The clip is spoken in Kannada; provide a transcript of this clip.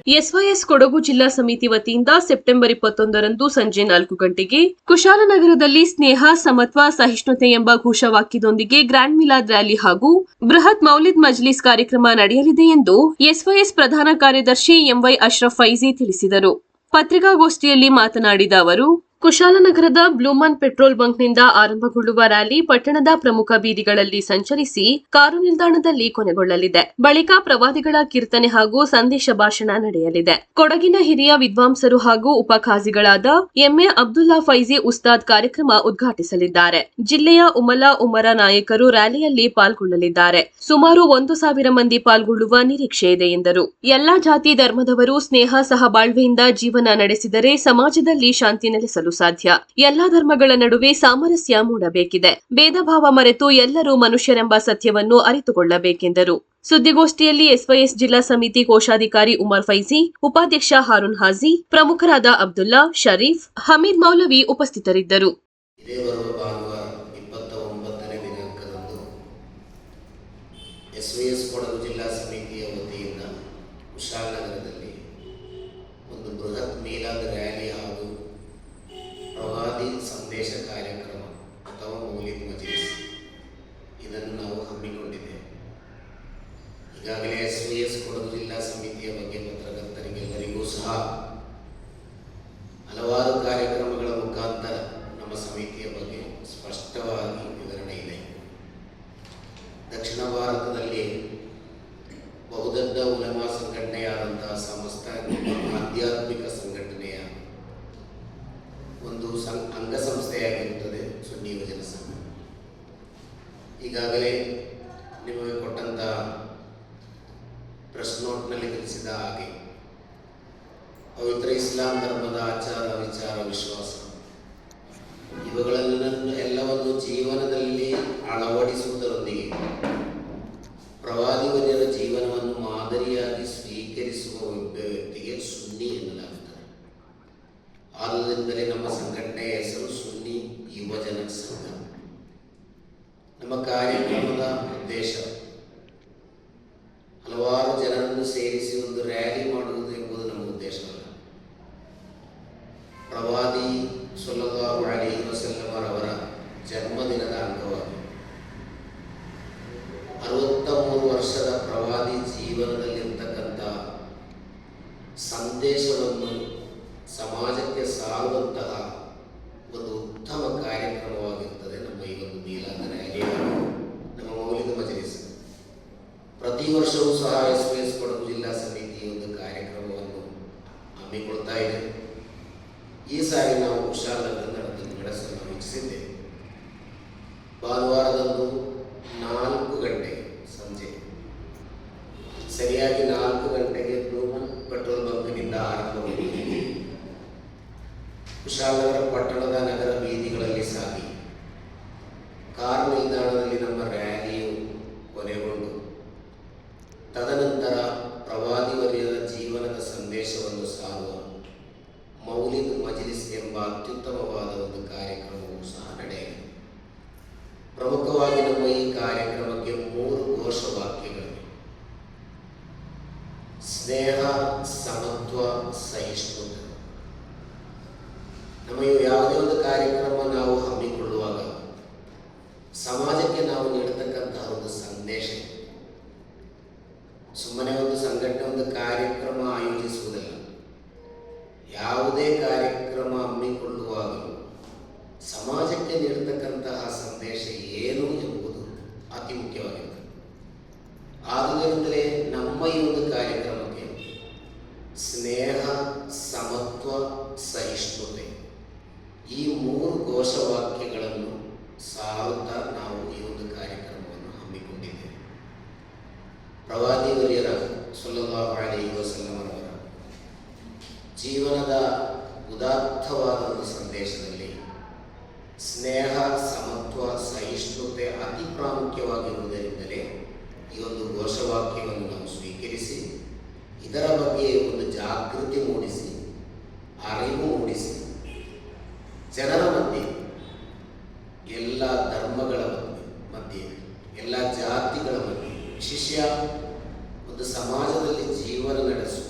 ಎಸ್ವೈಎಸ್ ಕೊಡಗು ಜಿಲ್ಲಾ ಸಮಿತಿ ವತಿಯಿಂದ ಸೆಪ್ಟೆಂಬರ್ 21ರಂದು ಸಂಜೆ 4 ಗಂಟೆಗೆ ಕುಶಾಲನಗರದಲ್ಲಿ ಸ್ನೇಹ ಸಮತ್ವ ಸಹಿಷ್ಣುತೆ ಎಂಬ ಘೋಷವಾಕ್ಯದೊಂದಿಗೆ ಗ್ರ್ಯಾಂಡ್ ಮಿಲಾದ್ ರ್ಯಾಲಿ ಹಾಗೂ ಬೃಹತ್ ಮೌಲಿದ್ ಮಜ್ಲಿಸ್ ಕಾರ್ಯಕ್ರಮ ನಡೆಯಲಿದೆ ಎಂದು ಎಸ್ವೈಎಸ್ ಪ್ರಧಾನ ಕಾರ್ಯದರ್ಶಿ ಎಂವೈ ಅಶ್ರಫ್ ಫೈಜಿ ತಿಳಿಸಿದರು. ಪತ್ರಿಕಾಗೋಷ್ಠಿಯಲ್ಲಿ ಮಾತನಾಡಿದ ಅವರು, ಕುಶಾಲನಗರದ ಬ್ಲೂಮನ್ ಪೆಟ್ರೋಲ್ ಬಂಕ್ನಿಂದ ಆರಂಭಗೊಳ್ಳುವ ರ್ಯಾಲಿ ಪಟ್ಟಣದ ಪ್ರಮುಖ ಬೀದಿಗಳಲ್ಲಿ ಸಂಚರಿಸಿ ಕಾರು ನಿಲ್ದಾಣದಲ್ಲಿ ಕೊನೆಗೊಳ್ಳಲಿದೆ. ಬಳಿಕ ಪ್ರವಾದಿಗಳ ಕೀರ್ತನೆ ಹಾಗೂ ಸಂದೇಶ ಭಾಷಣ ನಡೆಯಲಿದೆ. ಕೊಡಗಿನ ಹಿರಿಯ ವಿದ್ವಾಂಸರು ಹಾಗೂ ಉಪಖಾಜಿಗಳಾದ ಎಂಎ ಅಬ್ದುಲ್ಲಾ ಫೈಜಿ ಉಸ್ತಾದ್ ಕಾರ್ಯಕ್ರಮ ಉದ್ಘಾಟಿಸಲಿದ್ದಾರೆ. ಜಿಲ್ಲೆಯ ಉಮರ ನಾಯಕರು ರ್ಯಾಲಿಯಲ್ಲಿ ಪಾಲ್ಗೊಳ್ಳಲಿದ್ದಾರೆ. ಸುಮಾರು 1,000 ಮಂದಿ ಪಾಲ್ಗೊಳ್ಳುವ ನಿರೀಕ್ಷೆ ಇದೆ ಎಂದರು. ಎಲ್ಲಾ ಜಾತಿ ಧರ್ಮದವರು ಸ್ನೇಹ ಸಹಬಾಳ್ವೆಯಿಂದ ಜೀವನ ನಡೆಸಿದರೆ ಸಮಾಜದಲ್ಲಿ ಶಾಂತಿ ನೆಲೆಸಲು ಸಾಧ್ಯ. ಎಲ್ಲಾ ಧರ್ಮಗಳ ನಡುವೆ ಸಾಮರಸ್ಯ ಮೂಡಬೇಕಿದೆ. ಭೇದ ಭಾವ ಮರೆತು ಎಲ್ಲರೂ ಮನುಷ್ಯರೆಂಬ ಸತ್ಯವನ್ನು ಅರಿತುಕೊಳ್ಳಬೇಕೆಂದರು. ಸುದ್ದಿಗೋಷ್ಠಿಯಲ್ಲಿ ಎಸ್ವೈಎಸ್ ಜಿಲ್ಲಾ ಸಮಿತಿ ಕೋಶಾಧಿಕಾರಿ ಉಮರ್ ಫೈಜಿ, ಉಪಾಧ್ಯಕ್ಷ ಹಾರೂನ್ ಹಾಜಿ, ಪ್ರಮುಖರಾದ ಅಬ್ದುಲ್ಲಾ, ಶರೀಫ್, ಹಮೀದ್ ಮೌಲವಿ ಉಪಸ್ಥಿತರಿದ್ದರು. ಎಸ್ವೈಎಸ್ ಕೊಡಗು ಜಿಲ್ಲಾ ಸಮಿತಿಯ ವತಿಯಿಂದ ಕುಶಾಲನಗರದಲ್ಲಿ ಒಂದು ಬೃಹತ್ ಮೀಲಾದ್ ರ್ಯಾಲಿ ಹಾಗೂ ಪ್ರವಾದಿ ಸಂದೇಶ ಕಾರ್ಯಕ್ರಮ ಅಥವಾ ಮೌಲಿದ್ ಮಜ್ಲಿಸ್ ಇದನ್ನು ನಾವು ಹಮ್ಮಿಕೊಂಡಿದ್ದೇವೆ. ಈಗಾಗಲೇ ಎಸ್ವೈಎಸ್ ಕೊಡಗು ಜಿಲ್ಲಾ ಸಮಿತಿಯ ಬಗ್ಗೆ ಪತ್ರಕರ್ತರಿಗೆಲ್ಲರಿಗೂ ಸಹ ಹಲವಾರು ಕಾರ್ಯಕ್ರಮಗಳ ಮುಖಾಂತರ ನಮ್ಮ ಸಮಿತಿಯ ಬಗ್ಗೆ ಸ್ಪಷ್ಟವಾಗಿ ವಿವರಣೆ ಇದೆ. ದಕ್ಷಿಣ ಭಾರತದಲ್ಲಿ ಬಹುದೊಡ್ಡ ಉಲಮಾ ಸಂಘಟನೆಯಾದಂತಹ ಸಮಸ್ತ ಆಧ್ಯಾತ್ಮಿಕ ಸಂಘಟನೆಯ ಒಂದು ಅಂಗಸಂಸ್ಥೆಯಾಗಿರುತ್ತದೆ ಸುನ್ನಿ ಯುವಜನ ಸಂಘ. ಈಗಾಗಲೇ ನಿಮಗೆ ಕೊಟ್ಟಂತಹ ಪ್ರೆಸ್ ನೋಟ್ನಲ್ಲಿ ತಿಳಿಸಿದ ಹಾಗೆ ಪವಿತ್ರ ಇಸ್ಲಾಂ ಧರ್ಮದ ಆಚಾರ ವಿಚಾರ ವಿಶ್ವಾಸ ಇವುಗಳನ್ನು ಎಲ್ಲವನ್ನು ಜೀವನದಲ್ಲಿ ಅಳವಡಿಸುವುದರೊಂದಿಗೆ ಪ್ರವಾದಿವರ್ಯರ ಜೀವನವನ್ನು ಮಾದರಿಯಾಗಿ ಸ್ವೀಕರಿಸುವ ಒಬ್ಬ ವ್ಯಕ್ತಿಗೆ ಸುನ್ನಿ ಎನ್ನಲಾಗುತ್ತದೆ. ಆದುದರಿಂದಲೇ ನಮ್ಮ ಸಂಘಟನೆಯ ಹೆಸರು ಸುನ್ನಿ ಯುವಜನ ಸಂಘ. ನಮ್ಮ ಕಾರ್ಯಕ್ರಮದ ಉದ್ದೇಶ ಹಲವಾರು ಜನರನ್ನು ಸೇರಿಸಿ ಒಂದು ರ್ಯಾಲಿ ಮಾಡುವುದು ಎಂಬುದು ನಮ್ಮ ಉದ್ದೇಶವಲ್ಲ. ಪ್ರವಾದಿ ಸಲ್ಲಲ್ಲಾಹು ಅಲೈಹಿ ವಸಲ್ಲಂ ಅವರ ಜನ್ಮದಿನದ ಅಂಗವಾಗಿ 63 ವರ್ಷದ ಪ್ರವಾದಿ ಜೀವನದಲ್ಲಿರ್ತಕ್ಕಂಥ ಸಂದೇಶವನ್ನು ಸಮಾಜಕ್ಕೆ ಸಾರುವಂತಹ ಒಂದು ಉತ್ತಮ ಕಾರ್ಯಕ್ರಮವಾಗಿರುತ್ತದೆ ನಮ್ಮ ಈ ಒಂದು ಮೀಲಾದ್ ರ್ಯಾಲಿ, ನಮ್ಮ ಮೌಲಿದ್ ಮಜ್ಲಿಸ್. ಪ್ರತಿ ವರ್ಷವೂ ಸಹ ಎಸ್ವೈಎಸ್ ಕೊಡಗು ಜಿಲ್ಲಾ ಸಮಿತಿ ಒಂದು ಕಾರ್ಯಕ್ರಮವನ್ನು ಹಮ್ಮಿಕೊಳ್ತಾ ಇದೆ. ಈ ಸಾರಿ ನಾವು ಕುಶಾಲನಗರದಲ್ಲಿ ನಡೆಸಲು ಇಚ್ಛಿಸಿದ್ದೇವೆ. ಭಾನುವಾರದಂದು 4 ಗಂಟೆಗೆ ಸಂಜೆ ಸರಿಯಾಗಿ 4 ಗಂಟೆಗೆ ಬ್ಲೂಮನ್ ಪೆಟ್ರೋಲ್ ಬಂಕ್ನಿಂದ ಆರಂಭಗೊಂಡಿದೆ. ಕುಶಾಲನಗರ ಪಟ್ಟಣದ ನಗರ ಬೀದಿಗಳಲ್ಲಿ ಸಾಗಿ ಕಾರು ನಿಲ್ದಾಣದಲ್ಲಿ ನಮ್ಮ ರ್ಯಾಲಿಯು ಕೊನೆಗೊಂಡು ತದನಂತರ ಪ್ರವಾದಿವರ್ಯರ ಜೀವನದ ಸಂದೇಶವನ್ನು ಸಾರುವ ಮೌಲಿದ್ ಮಜ್ಲಿಸ್ ಎಂಬ ಅತ್ಯುತ್ತಮವಾದ ಒಂದು ಕಾರ್ಯಕ್ರಮವೂ ಸಹ ನಡೆಯಲಿದೆ. ಪ್ರಮುಖವಾಗಿ ನಮ್ಮ ಈ ಕಾರ್ಯಕ್ರಮಕ್ಕೆ 3 ಘೋಷವಾಕ್ಯಗಳಿವೆ. ಸ್ನೇಹ, ಸಮತ್ವ, ಸಹಿಷ್ಣುತೆ. ನಮ್ಮ ಯಾವುದೇ ಒಂದು ಕಾರ್ಯಕ್ರಮ ನಾವು ಹಮ್ಮಿಕೊಳ್ಳುವಾಗ ಸಮಾಜಕ್ಕೆ ನಾವು ನೀಡತಕ್ಕಂತಹ ಒಂದು ಸಂದೇಶ, ಸುಮ್ಮನೆ ಒಂದು ಸಂಘಟನೆ ಒಂದು ಕಾರ್ಯಕ್ರಮ ಆಯೋಜಿಸುವುದಿಲ್ಲ. ಯಾವುದೇ ಕಾರ್ಯಕ್ರಮ ಹಮ್ಮಿಕೊಳ್ಳುವಾಗಲೂ ಸಮಾಜಕ್ಕೆ ನೀಡತಕ್ಕಂತಹ ಸಂದೇಶ ಏನು ಎಂಬುದು ಅತಿ ಮುಖ್ಯವಾಗಿರುತ್ತದೆ. ಆದುದರಿಂದಲೇ ನಮ್ಮ ಈ ಒಂದು ಕಾರ್ಯಕ್ರಮಕ್ಕೆ ಸ್ನೇಹ, ಸಮತ್ವ, ಸಹಿಷ್ಣುತೆ ಈ 3 ಘೋಷವಾಕ್ಯಗಳನ್ನು ಸಾರುತ್ತಾ ನಾವು ಈ ಒಂದು ಕಾರ್ಯಕ್ರಮವನ್ನು ಹಮ್ಮಿಕೊಂಡಿದ್ದೇವೆ. ಪ್ರವಾದಿವರ್ಯರ ಸಲ್ಲಲ್ಲಾಹು ಅಲೈಹಿ ವಸಲ್ಲಂ ಅವರ ಜೀವನದ ಉದಾತ್ತವಾದ ಒಂದು ಸಂದೇಶದಲ್ಲಿ ಸ್ನೇಹ, ಸಮತ್ವ, ಸಹಿಷ್ಣುತೆ ಅತಿ ಪ್ರಾಮುಖ್ಯವಾಗಿರುವುದರಿಂದಲೇ ಈ ಒಂದು ಘೋಷವಾಕ್ಯವನ್ನು ನಾವು ಸ್ವೀಕರಿಸಿ ಇದರ ಬಗ್ಗೆ ಒಂದು ಜಾಗೃತಿ ಮೂಡಿಸಿ, ಅರಿವು ಮೂಡಿಸಿ, ಜನರ ಮಧ್ಯೆ, ಎಲ್ಲ ಧರ್ಮಗಳ ಮಧ್ಯೆ, ಎಲ್ಲ ಜಾತಿಗಳ ಮಧ್ಯೆ, ವಿಶೇಷ ಒಂದು ಸಮಾಜದಲ್ಲಿ ಜೀವನ ನಡೆಸುವ